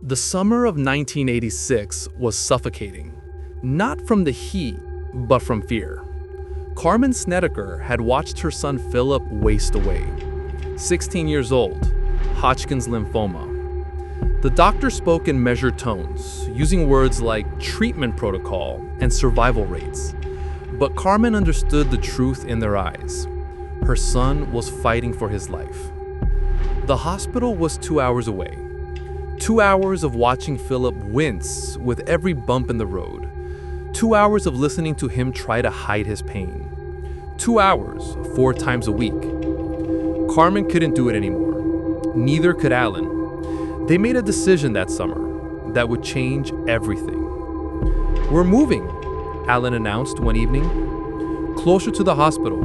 The summer of 1986 was suffocating, not from the heat, but from fear. Carmen Snedeker had watched her son Philip waste away. 16 years old, Hodgkin's lymphoma. The doctor spoke in measured tones, using words like treatment protocol and survival rates. But Carmen understood the truth in their eyes. Her son was fighting for his life. The hospital was 2 hours away. 2 hours of watching Philip wince with every bump in the road. 2 hours of listening to him try to hide his pain. 2 hours, 4 times a week. Carmen couldn't do it anymore. Neither could Alan. They made a decision that summer that would change everything. "We're moving," Alan announced one evening. "Closer to the hospital,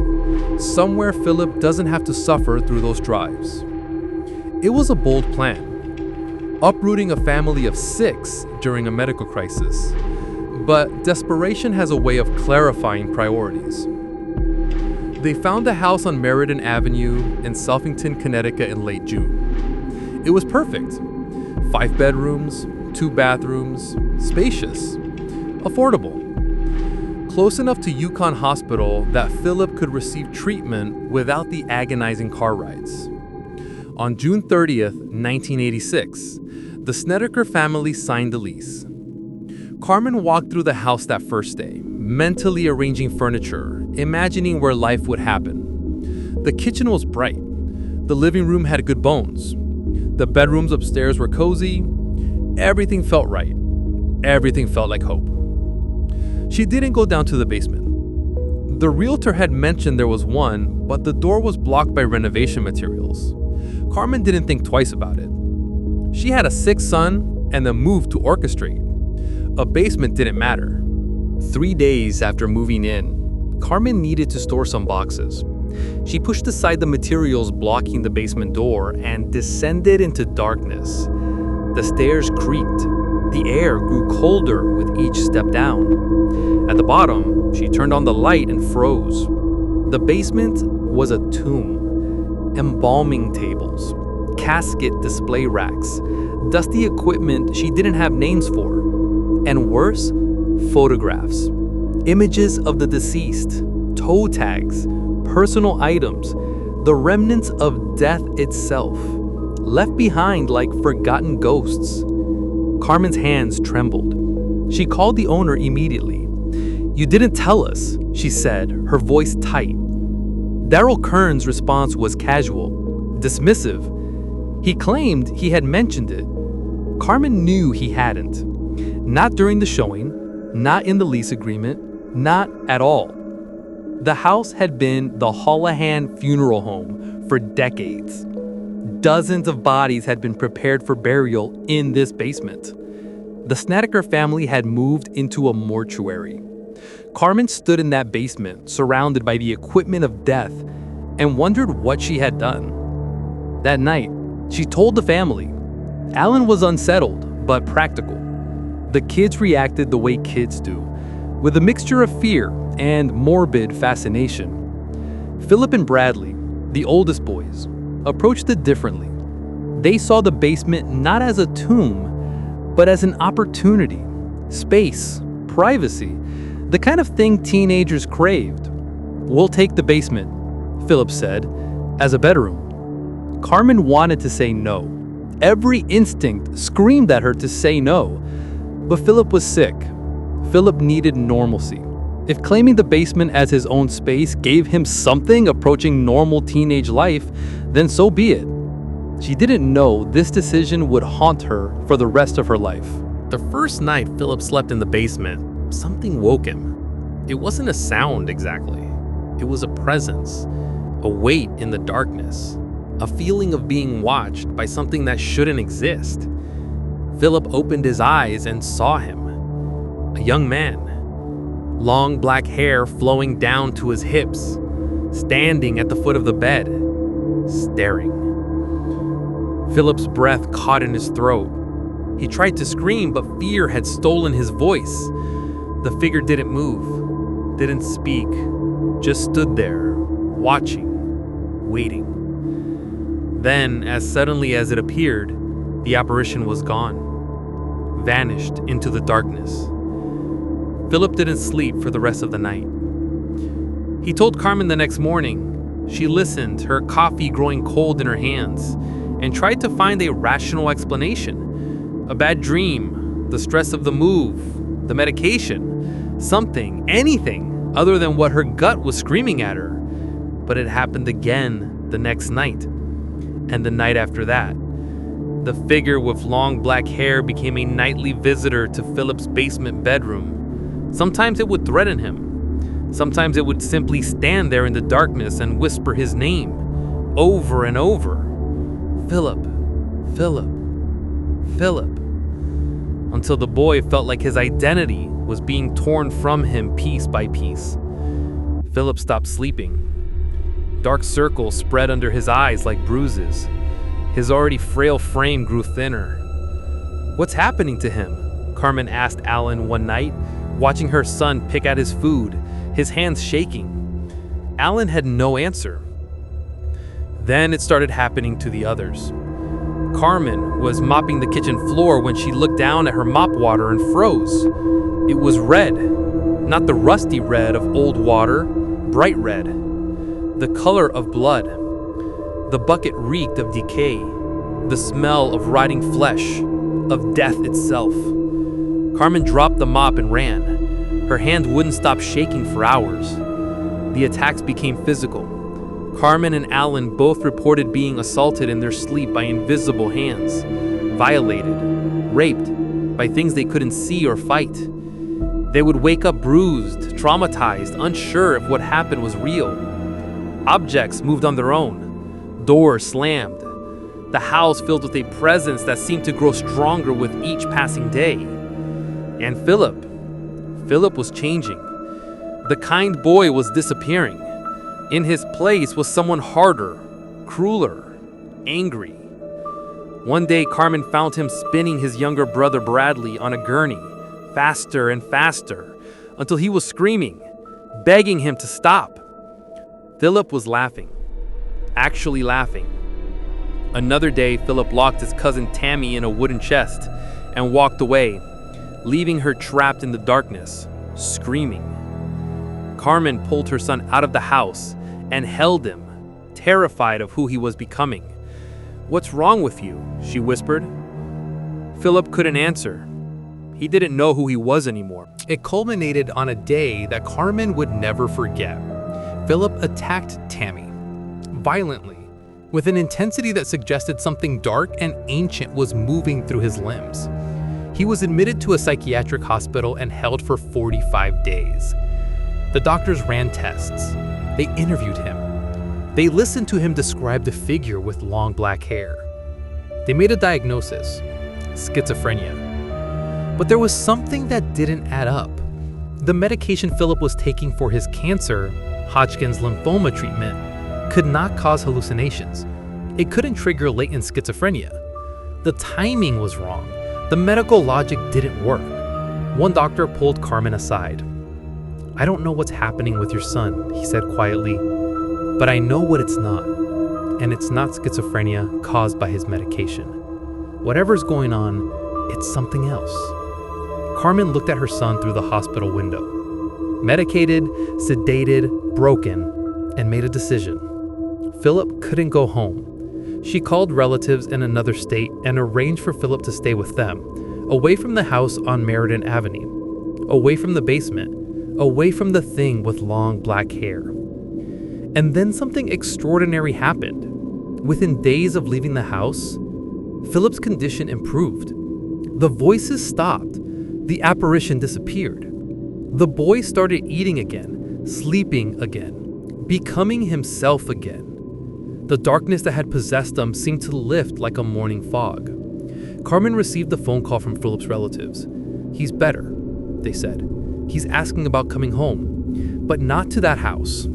somewhere Philip doesn't have to suffer through those drives." It was a bold plan. Uprooting a family of 6 during a medical crisis. But desperation has a way of clarifying priorities. They found a house on Meriden Avenue in Southington, Connecticut in late June. It was perfect. 5 bedrooms, 2 bathrooms, spacious, affordable. Close enough to UConn Hospital that Philip could receive treatment without the agonizing car rides. On June 30th, 1986, the Snedeker family signed the lease. Carmen walked through the house that first day, mentally arranging furniture, imagining where life would happen. The kitchen was bright. The living room had good bones. The bedrooms upstairs were cozy. Everything felt right. Everything felt like hope. She didn't go down to the basement. The realtor had mentioned there was one, but the door was blocked by renovation materials. Carmen didn't think twice about it. She had a sick son and a move to orchestrate. A basement didn't matter. 3 days after moving in, Carmen needed to store some boxes. She pushed aside the materials blocking the basement door and descended into darkness. The stairs creaked. The air grew colder with each step down. At the bottom, she turned on the light and froze. The basement was a tomb. Embalming tables, casket display racks, dusty equipment she didn't have names for. And worse, photographs. Images of the deceased, toe tags, personal items, the remnants of death itself, left behind like forgotten ghosts. Carmen's hands trembled. She called the owner immediately. "You didn't tell us," she said, her voice tight. Darryl Kern's response was casual, dismissive. He claimed he had mentioned it. Carmen knew he hadn't. Not during the showing, not in the lease agreement, not at all. The house had been the Holohan funeral home for decades. Dozens of bodies had been prepared for burial in this basement. The Snedeker family had moved into a mortuary. Carmen stood in that basement, surrounded by the equipment of death, and wondered what she had done. That night, she told the family. Alan was unsettled, but practical. The kids reacted the way kids do, with a mixture of fear and morbid fascination. Philip and Bradley, the oldest boys, approached it differently. They saw the basement not as a tomb, but as an opportunity, space, privacy, the kind of thing teenagers craved. "We'll take the basement," Philip said, "as a bedroom." Carmen wanted to say no. Every instinct screamed at her to say no. But Philip was sick. Philip needed normalcy. If claiming the basement as his own space gave him something approaching normal teenage life, then so be it. She didn't know this decision would haunt her for the rest of her life. The first night Philip slept in the basement, something woke him. It wasn't a sound exactly. It was a presence, a weight in the darkness, a feeling of being watched by something that shouldn't exist. Philip opened his eyes and saw him. A young man. Long black hair flowing down to his hips, standing at the foot of the bed, staring. Philip's breath caught in his throat. He tried to scream, but fear had stolen his voice. The figure didn't move, didn't speak, just stood there, watching, waiting. Then, as suddenly as it appeared, the apparition was gone. vanished into the darkness. Philip didn't sleep for the rest of the night. He told Carmen the next morning. She listened, her coffee growing cold in her hands, and tried to find a rational explanation. A bad dream, the stress of the move, the medication, something, anything other than what her gut was screaming at her. But it happened again the next night, and the night after that. The figure with long black hair became a nightly visitor to Philip's basement bedroom. Sometimes it would threaten him. Sometimes it would simply stand there in the darkness and whisper his name over and over. Philip, Philip, Philip. Until the boy felt like his identity was being torn from him piece by piece. Philip stopped sleeping. Dark circles spread under his eyes like bruises. His already frail frame grew thinner. "What's happening to him?" Carmen asked Alan one night, watching her son pick at his food, his hands shaking. Alan had no answer. Then it started happening to the others. Carmen was mopping the kitchen floor when she looked down at her mop water and froze. It was red, not the rusty red of old water, bright red, the color of blood. The bucket reeked of decay, the smell of rotting flesh, of death itself. Carmen dropped the mop and ran. Her hand wouldn't stop shaking for hours. The attacks became physical. Carmen and Alan both reported being assaulted in their sleep by invisible hands, violated, raped by things they couldn't see or fight. They would wake up bruised, traumatized, unsure if what happened was real. Objects moved on their own. Doors slammed. The house filled with a presence that seemed to grow stronger with each passing day. And Philip was changing. The kind boy was disappearing. In his place was someone harder, crueler, angry. One day, Carmen found him spinning his younger brother Bradley on a gurney, faster and faster, until he was screaming, begging him to stop. Philip was laughing, actually laughing. Another day, Philip locked his cousin Tammy in a wooden chest and walked away, leaving her trapped in the darkness, screaming. Carmen pulled her son out of the house and held him, terrified of who he was becoming. "What's wrong with you?" she whispered. Philip couldn't answer. He didn't know who he was anymore. It culminated on a day that Carmen would never forget. Philip attacked Tammy, violently, with an intensity that suggested something dark and ancient was moving through his limbs. He was admitted to a psychiatric hospital and held for 45 days. The doctors ran tests. They interviewed him. They listened to him describe the figure with long black hair. They made a diagnosis: schizophrenia. But there was something that didn't add up. The medication Philip was taking for his cancer, Hodgkin's lymphoma treatment, could not cause hallucinations. It couldn't trigger latent schizophrenia. The timing was wrong. The medical logic didn't work. One doctor pulled Carmen aside. "I don't know what's happening with your son," he said quietly, "but I know what it's not. And it's not schizophrenia caused by his medication. Whatever's going on, it's something else." Carmen looked at her son through the hospital window. Medicated, sedated, broken, and made a decision. Philip couldn't go home. She called relatives in another state and arranged for Philip to stay with them, away from the house on Meriden Avenue, away from the basement, away from the thing with long black hair. And then something extraordinary happened. Within days of leaving the house, Philip's condition improved. The voices stopped. The apparition disappeared. The boy started eating again, sleeping again, becoming himself again. The darkness that had possessed him seemed to lift like a morning fog. Carmen received a phone call from Philip's relatives. "He's better," they said. "He's asking about coming home, but not to that house."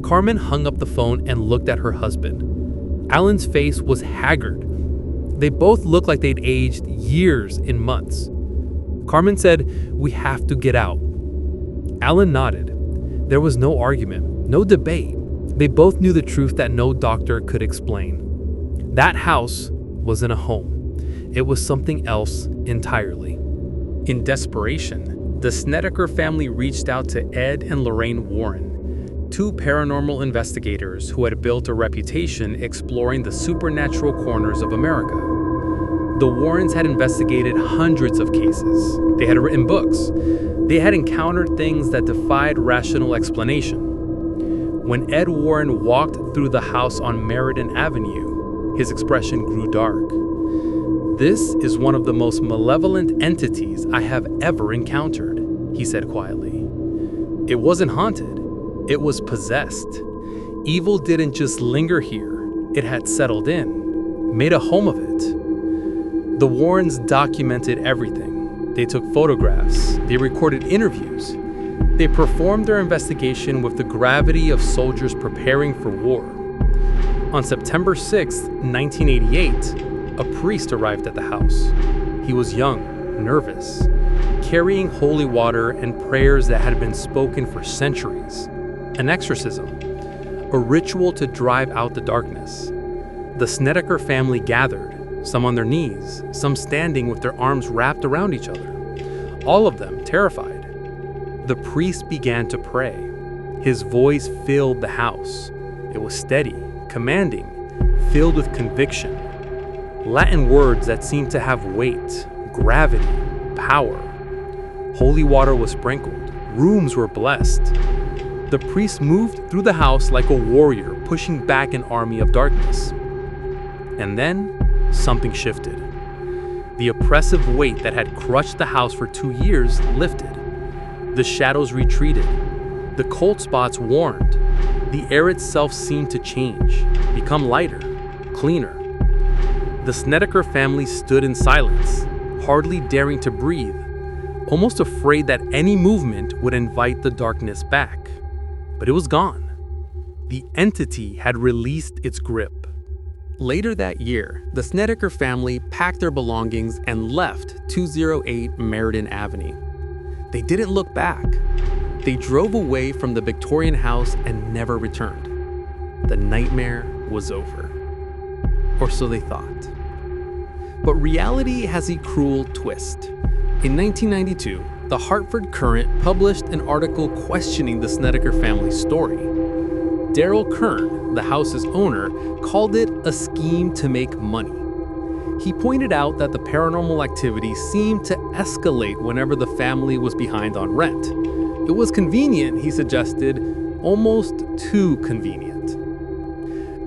Carmen hung up the phone and looked at her husband. Alan's face was haggard. They both looked like they'd aged years in months. Carmen said, "We have to get out." Alan nodded. There was no argument, no debate. They both knew the truth that no doctor could explain. That house wasn't a home. It was something else entirely. In desperation, the Snedeker family reached out to Ed and Lorraine Warren, two paranormal investigators who had built a reputation exploring the supernatural corners of America. The Warrens had investigated hundreds of cases. They had written books. They had encountered things that defied rational explanation. When Ed Warren walked through the house on Meriden Avenue, his expression grew dark. "This is one of the most malevolent entities I have ever encountered," he said quietly. It wasn't haunted, it was possessed. Evil didn't just linger here, it had settled in, made a home of it. The Warrens documented everything. They took photographs, they recorded interviews. They performed their investigation with the gravity of soldiers preparing for war. On September 6, 1988, a priest arrived at the house. He was young, nervous, carrying holy water and prayers that had been spoken for centuries. An exorcism, a ritual to drive out the darkness. The Snedeker family gathered, some on their knees, some standing with their arms wrapped around each other, all of them terrified. The priest began to pray. His voice filled the house. It was steady, commanding, filled with conviction. Latin words that seemed to have weight, gravity, power. Holy water was sprinkled. Rooms were blessed. The priest moved through the house like a warrior pushing back an army of darkness. And then, something shifted. The oppressive weight that had crushed the house for 2 years lifted. The shadows retreated. The cold spots warmed. The air itself seemed to change, become lighter, cleaner. The Snedeker family stood in silence, hardly daring to breathe, almost afraid that any movement would invite the darkness back. But it was gone. The entity had released its grip. Later that year, the Snedeker family packed their belongings and left 208 Meriden Avenue. They didn't look back. They drove away from the Victorian house and never returned. The nightmare was over. Or so they thought. But reality has a cruel twist. In 1992, the Hartford Courant published an article questioning the Snedeker family's story. Daryl Kern, the house's owner, called it a scheme to make money. He pointed out that the paranormal activity seemed to escalate whenever the family was behind on rent. It was convenient, he suggested, almost too convenient.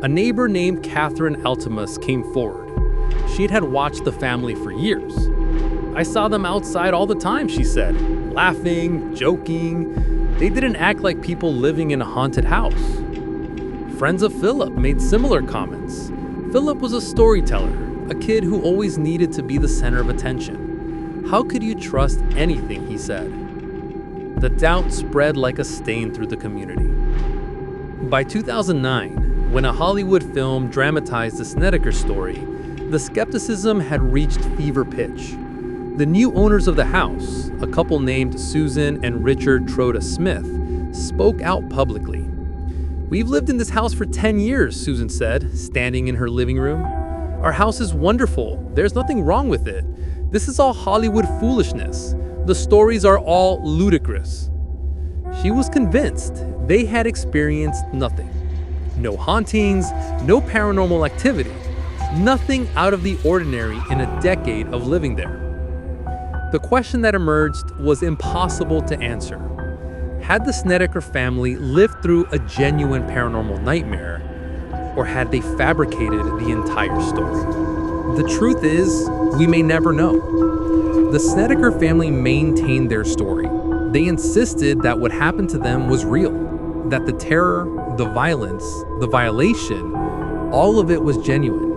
A neighbor named Catherine Altimus came forward. She had watched the family for years. "I saw them outside all the time," she said, laughing, joking. They didn't act like people living in a haunted house. Friends of Philip made similar comments. Philip was a storyteller, a kid who always needed to be the center of attention. How could you trust anything he said? The doubt spread like a stain through the community. By 2009, when a Hollywood film dramatized the Snedeker story, the skepticism had reached fever pitch. The new owners of the house, a couple named Susan and Richard Troda Smith, spoke out publicly. "We've lived in this house for 10 years, Susan said, standing in her living room. "Our house is wonderful. There's nothing wrong with it. This is all Hollywood foolishness. The stories are all ludicrous." She was convinced they had experienced nothing. No hauntings, no paranormal activity, nothing out of the ordinary in a decade of living there. The question that emerged was impossible to answer. Had the Snedeker family lived through a genuine paranormal nightmare, or had they fabricated the entire story? The truth is, we may never know. The Snedeker family maintained their story. They insisted that what happened to them was real, that the terror, the violence, the violation, all of it was genuine.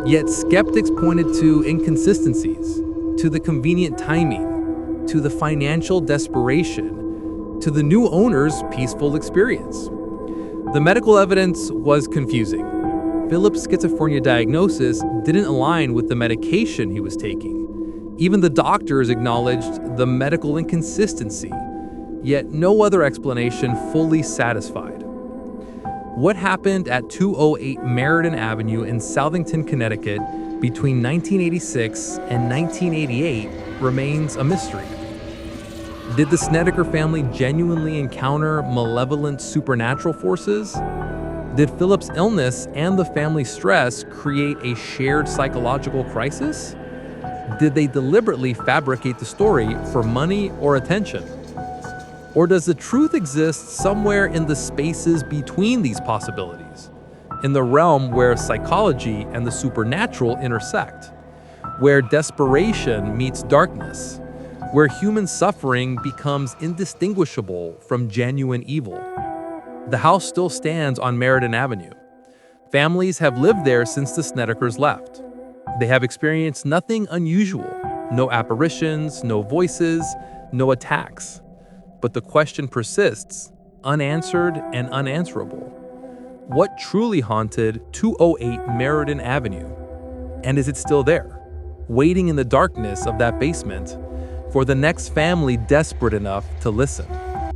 Yet skeptics pointed to inconsistencies, to the convenient timing, to the financial desperation, to the new owner's peaceful experience. The medical evidence was confusing. Philip's schizophrenia diagnosis didn't align with the medication he was taking. Even the doctors acknowledged the medical inconsistency, yet no other explanation fully satisfied. What happened at 208 Meriden Avenue in Southington, Connecticut between 1986 and 1988 remains a mystery. Did the Snedeker family genuinely encounter malevolent supernatural forces? Did Philip's illness and the family's stress create a shared psychological crisis? Did they deliberately fabricate the story for money or attention? Or does the truth exist somewhere in the spaces between these possibilities? In the realm where psychology and the supernatural intersect? Where desperation meets darkness? Where human suffering becomes indistinguishable from genuine evil? The house still stands on Meriden Avenue. Families have lived there since the Snedekers left. They have experienced nothing unusual, no apparitions, no voices, no attacks. But the question persists, unanswered and unanswerable. What truly haunted 208 Meriden Avenue? And is it still there, waiting in the darkness of that basement for the next family desperate enough to listen?